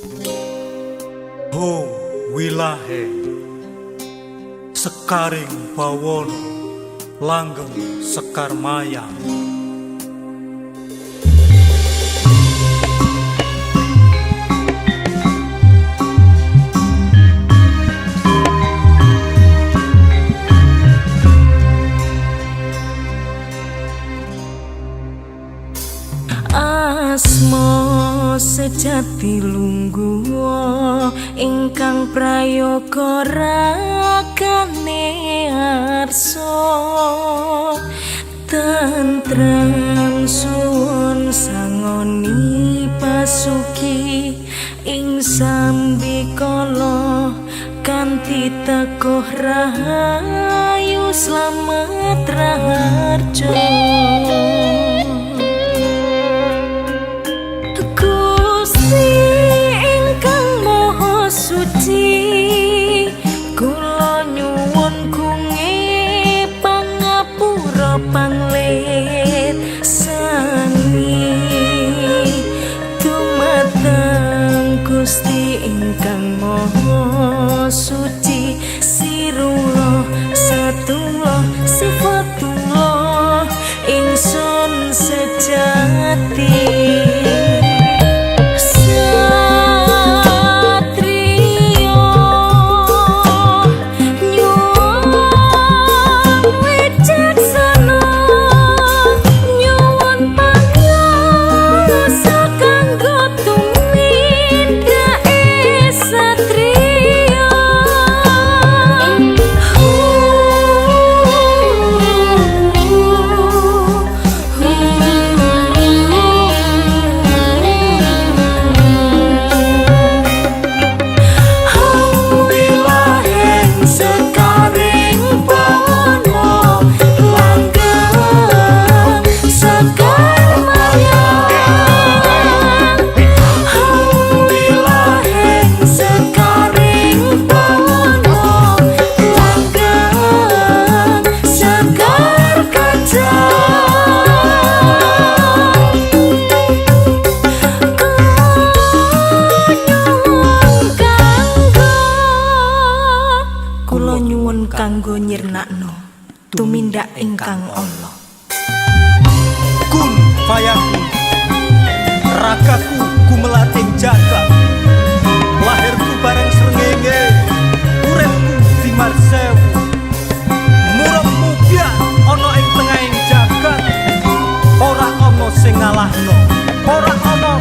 Ho wilahe Sekaring bawono langgeng sekar mayang. Asma sejati lungguh ingkang prayoga rakane arsa tentrem suwun sangoni pasuki ing sambikala kanthi teguh rahayu slamet raharja. Suci kula nyuwun kungi pangapura panglit sani dumateng Gusti ingkang Maha Suci sirullah satullah sifatullah ingsun sejati. Kula nyuwun kanggo nyirnakno tumindak ingkang ala. Kun fayaku ragaku gumelat ing jagat, lahirku bareng srengenge, uripku dimarsewu, murepmu biar ana ing tengahing jagat, ora ana sing ngalahno, ora ana